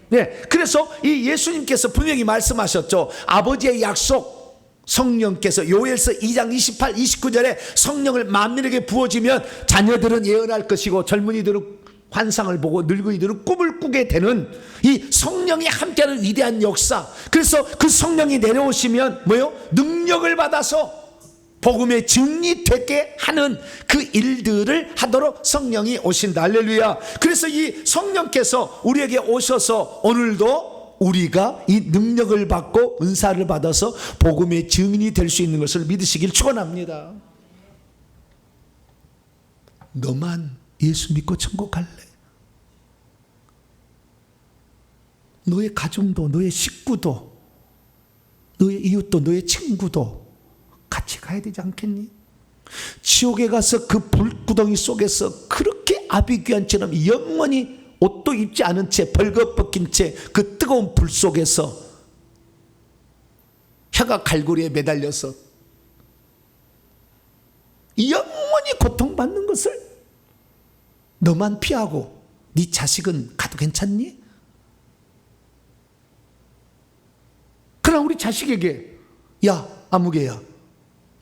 S1: 네, 그래서 이 예수님께서 분명히 말씀하셨죠. 아버지의 약속, 성령께서 요엘서 2장 28, 29절에 성령을 만민에게 부어주면 자녀들은 예언할 것이고 젊은이들은 환상을 보고 늙은이들은 꿈을 꾸게 되는 이 성령이 함께하는 위대한 역사. 그래서 그 성령이 내려오시면 뭐요? 능력을 받아서 복음의 증인이 되게 하는 그 일들을 하도록 성령이 오신다. 할렐루야. 그래서 이 성령께서 우리에게 오셔서 오늘도 우리가 이 능력을 받고 은사를 받아서 복음의 증인이 될 수 있는 것을 믿으시길 축원합니다. 너만 예수 믿고 천국 갈래? 너의 가정도, 너의 식구도, 너의 이웃도, 너의 친구도 같이 가야 되지 않겠니? 지옥에 가서 그 불구덩이 속에서 그렇게 아비규환처럼 영원히 옷도 입지 않은 채 벌거벗긴 채 그 뜨거운 불 속에서 혀가 갈고리에 매달려서 영원히 고통받는 것을 너만 피하고 네 자식은 가도 괜찮니? 그러나 우리 자식에게, 야 아무개야,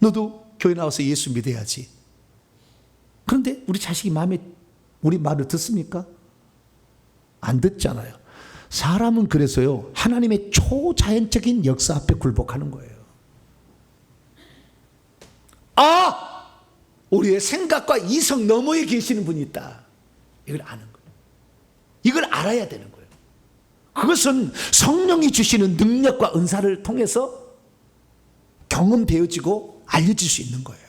S1: 너도 교회 나와서 예수 믿어야지. 그런데 우리 자식이 우리 말을 듣습니까? 안 듣잖아요. 사람은 그래서요, 하나님의 초자연적인 역사 앞에 굴복하는 거예요. 우리의 생각과 이성 너머에 계시는 분이 있다. 이걸 아는 거예요. 이걸 알아야 되는 거예요. 그것은 성령이 주시는 능력과 은사를 통해서 경험되어지고 알려질 수 있는 거예요.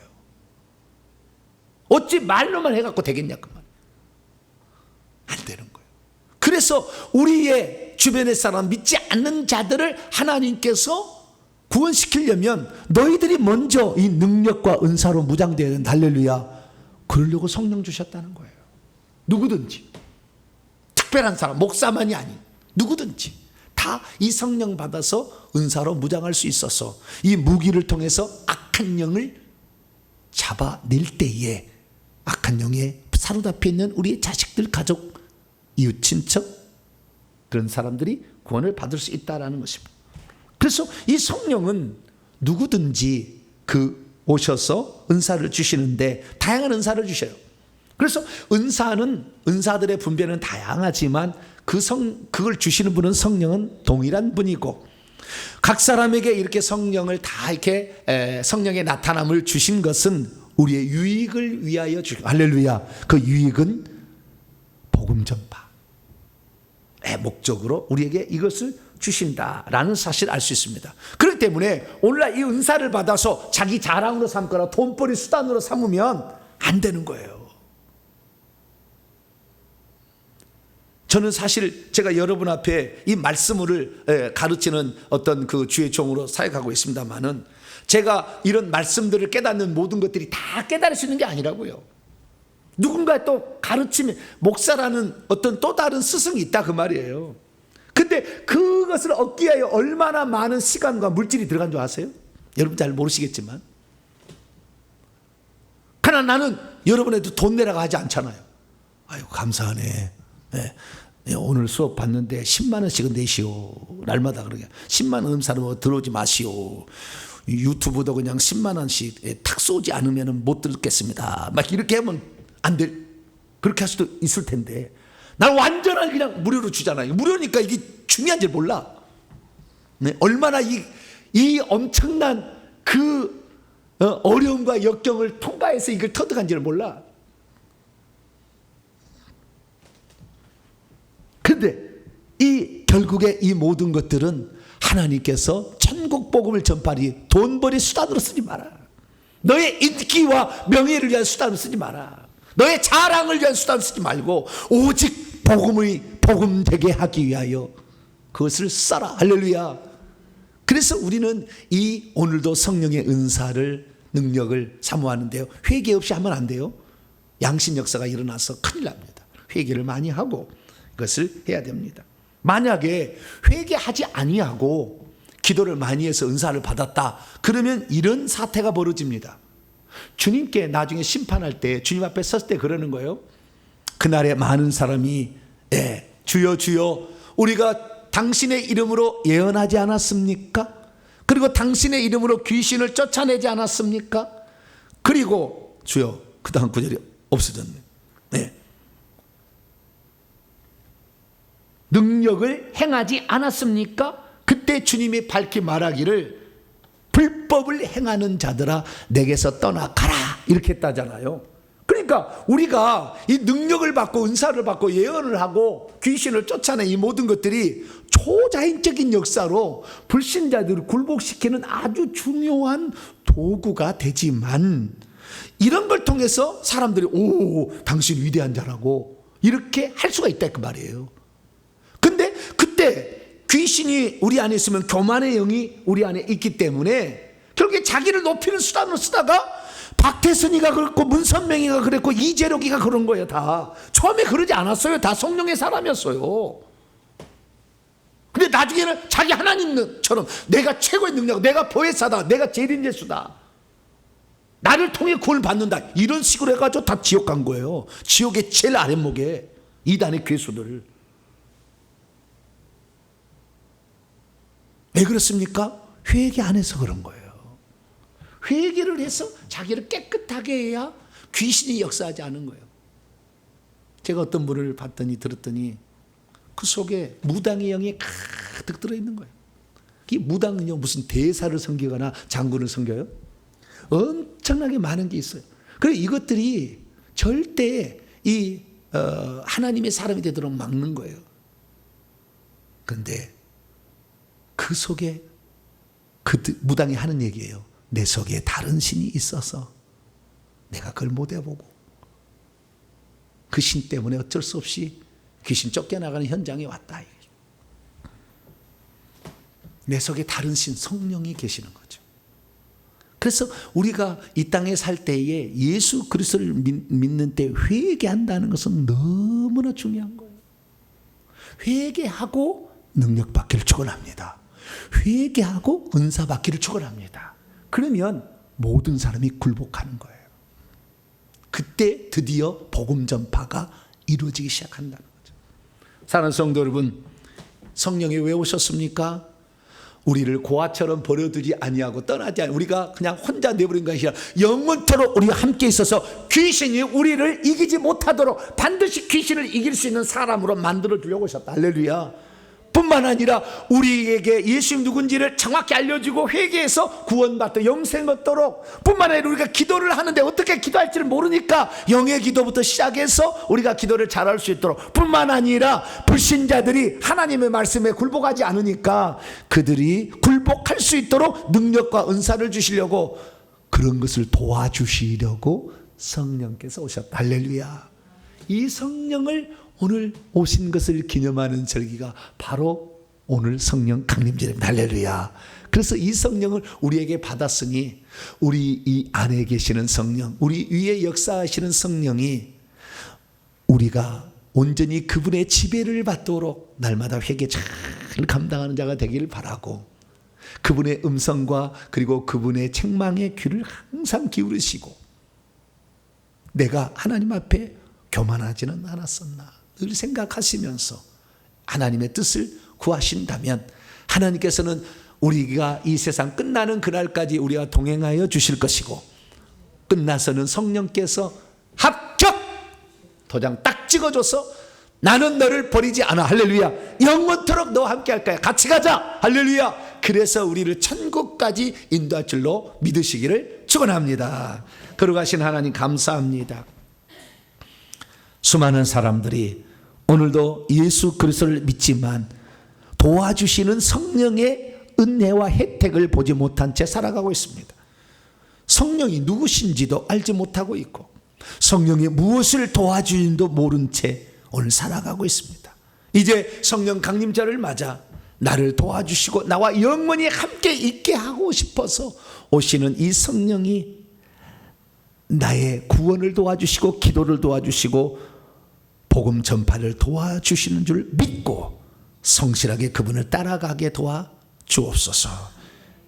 S1: 어찌 말로만 해갖고 되겠냐 그 말. 안 되는 거예요. 그래서 우리의 주변의 사람, 믿지 않는 자들을 하나님께서 구원시키려면 너희들이 먼저 이 능력과 은사로 무장되어야 된다. 할렐루야. 그러려고 성령 주셨다는 거예요. 누구든지, 특별한 사람, 목사만이 아닌 누구든지 다 이 성령 받아서 은사로 무장할 수 있어서 이 무기를 통해서 악한 영을 잡아낼 때에 악한 영에 사로잡혀 있는 우리의 자식들, 가족, 이웃, 친척, 그런 사람들이 구원을 받을 수 있다는 것입니다. 그래서 이 성령은 누구든지 오셔서 은사를 주시는데 다양한 은사를 주셔요. 그래서 은사들의 분배는 다양하지만 그걸 주시는 분은 성령은 동일한 분이고, 각 사람에게 이렇게 성령을 다 이렇게 성령의 나타남을 주신 것은 우리의 유익을 위하여 주시고, 할렐루야. 그 유익은 복음 전파의 목적으로 우리에게 이것을 주신다라는 사실을 알 수 있습니다. 그렇기 때문에 오늘날 이 은사를 받아서 자기 자랑으로 삼거나 돈벌이 수단으로 삼으면 안 되는 거예요. 저는 사실 제가 여러분 앞에 이 말씀을 가르치는 어떤 그 주의 종으로 사역하고 있습니다만은, 제가 이런 말씀들을 깨닫는 모든 것들이 다 깨달을 수 있는 게 아니라고요. 누군가 또 가르치면 목사라는 어떤 또 다른 스승이 있다 그 말이에요. 근데 그것을 얻기 위하여 얼마나 많은 시간과 물질이 들어간 줄 아세요? 여러분 잘 모르시겠지만, 그러나 나는 여러분에도 돈 내라고 하지 않잖아요. 아유 감사하네. 네. 오늘 수업 받는데 10만 원씩은 내시오. 날마다 그러게 10만 원 음사로 들어오지 마시오. 유튜브도 그냥 10만 원씩 탁 쏘지 않으면 못 듣겠습니다. 막 이렇게 하면 안 돼. 그렇게 할 수도 있을 텐데, 난 완전한 그냥 무료로 주잖아요. 무료니까 이게 중요한 줄 몰라. 네, 얼마나 이 엄청난 그 어려움과 역경을 통과해서 이걸 터득한지를 몰라. 근데 결국에 이 모든 것들은 하나님께서 천국 복음을 전파하니 돈벌이 수단으로 쓰지 마라. 너의 인기와 명예를 위한 수단으로 쓰지 마라. 너의 자랑을 위한 수단으로 쓰지 말고 오직 복음 되게 하기 위하여 그것을 써라. 할렐루야. 그래서 우리는 오늘도 성령의 은사를, 능력을 사모하는데요, 회개 없이 하면 안 돼요. 양심 역사가 일어나서 큰일 납니다. 회개를 많이 하고 그것을 해야 됩니다. 만약에 회개하지 아니하고 기도를 많이 해서 은사를 받았다, 그러면 이런 사태가 벌어집니다. 주님께 나중에 심판할 때, 주님 앞에 섰을 때 그러는 거예요. 그날에 많은 사람이 주여 주여 우리가 당신의 이름으로 예언하지 않았습니까? 그리고 당신의 이름으로 귀신을 쫓아내지 않았습니까? 그리고 주여, 그 다음 구절이 없어졌네. 네. 능력을 행하지 않았습니까? 그때 주님이 밝히 말하기를 불법을 행하는 자들아 내게서 떠나가라, 이렇게 했다잖아요. 그러니까 우리가 이 능력을 받고 은사를 받고 예언을 하고 귀신을 쫓아내 이 모든 것들이 초자연적인 역사로 불신자들을 굴복시키는 아주 중요한 도구가 되지만, 이런 걸 통해서 사람들이 당신 위대한 자라고 이렇게 할 수가 있다 그 말이에요. 근데 그때 귀신이 우리 안에 있으면 교만의 영이 우리 안에 있기 때문에 결국에 자기를 높이는 수단으로 쓰다가 박태선이가 그랬고 문선명이가 그랬고 이재록이가 그런 거예요. 다 처음에 그러지 않았어요. 다 성령의 사람이었어요. 근데 나중에는 자기 하나님처럼 내가 최고의 능력, 내가 보혜사다, 내가 제일인예수다, 나를 통해 구원을 받는다, 이런 식으로 해가지고 다 지옥 간 거예요. 지옥의 제일 아랫목에 이단의 괴수들. 왜 그렇습니까? 회개 안 해서 그런 거예요. 회개를 해서 자기를 깨끗하게 해야 귀신이 역사하지 않은 거예요. 제가 어떤 분을 봤더니 들었더니 그 속에 무당의 영이 가득 들어있는 거예요. 이 무당은요, 무슨 대사를 섬기거나 장군을 섬겨요? 엄청나게 많은 게 있어요. 그래서 이것들이 절대 하나님의 사람이 되도록 막는 거예요. 그런데 그 속에 그 무당이 하는 얘기예요. 내 속에 다른 신이 있어서 내가 그걸 못 해보고 그 신 때문에 어쩔 수 없이 귀신 쫓겨나가는 현장에 왔다. 내 속에 다른 신 성령이 계시는 거죠. 그래서 우리가 이 땅에 살 때에 예수 그리스도를 믿는 때 회개한다는 것은 너무나 중요한 거예요. 회개하고 능력 받기를 축원합니다. 회개하고 은사 받기를 축원합니다. 그러면 모든 사람이 굴복하는 거예요. 그때 드디어 복음 전파가 이루어지기 시작한다는 거죠. 사랑하는 성도 여러분, 성령이 왜 오셨습니까? 우리를 고아처럼 버려두지 아니하고 떠나지 아니, 우리가 그냥 혼자 내버린 것이 아니라 영원토록 우리가 함께 있어서 귀신이 우리를 이기지 못하도록 반드시 귀신을 이길 수 있는 사람으로 만들어 주려고 하셨다. 할렐루야. 뿐만 아니라 우리에게 예수님 누군지를 정확히 알려주고 회개해서 구원받고 영생 얻도록, 뿐만 아니라 우리가 기도를 하는데 어떻게 기도할지를 모르니까 영의 기도부터 시작해서 우리가 기도를 잘할 수 있도록, 뿐만 아니라 불신자들이 하나님의 말씀에 굴복하지 않으니까 그들이 굴복할 수 있도록 능력과 은사를 주시려고, 그런 것을 도와주시려고 성령께서 오셨다. 할렐루야. 이 성령을 오늘 오신 것을 기념하는 절기가 바로 오늘 성령 강림절입니다. 할렐루야. 그래서 이 성령을 우리에게 받았으니 우리 이 안에 계시는 성령, 우리 위에 역사하시는 성령이 우리가 온전히 그분의 지배를 받도록 날마다 회개 잘 감당하는 자가 되기를 바라고, 그분의 음성과 그리고 그분의 책망의 귀를 항상 기울이시고, 내가 하나님 앞에 교만하지는 않았었나 늘 생각하시면서 하나님의 뜻을 구하신다면 하나님께서는 우리가 이 세상 끝나는 그날까지 우리와 동행하여 주실 것이고, 끝나서는 성령께서 합격! 도장 딱 찍어줘서 나는 너를 버리지 않아. 할렐루야. 영원토록 너와 함께 할 거야. 같이 가자. 할렐루야. 그래서 우리를 천국까지 인도할 줄로 믿으시기를 축원합니다. 거룩하신 하나님 감사합니다. 수많은 사람들이 오늘도 예수 그리스도를 믿지만 도와주시는 성령의 은혜와 혜택을 보지 못한 채 살아가고 있습니다. 성령이 누구신지도 알지 못하고 있고 성령이 무엇을 도와주는지도 모른 채 오늘 살아가고 있습니다. 이제 성령 강림절을 맞아 나를 도와주시고 나와 영원히 함께 있게 하고 싶어서 오시는 이 성령이 나의 구원을 도와주시고 기도를 도와주시고 복음 전파를 도와주시는 줄 믿고 성실하게 그분을 따라가게 도와주옵소서.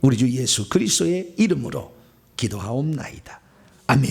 S1: 우리 주 예수 그리스도의 이름으로 기도하옵나이다. 아멘.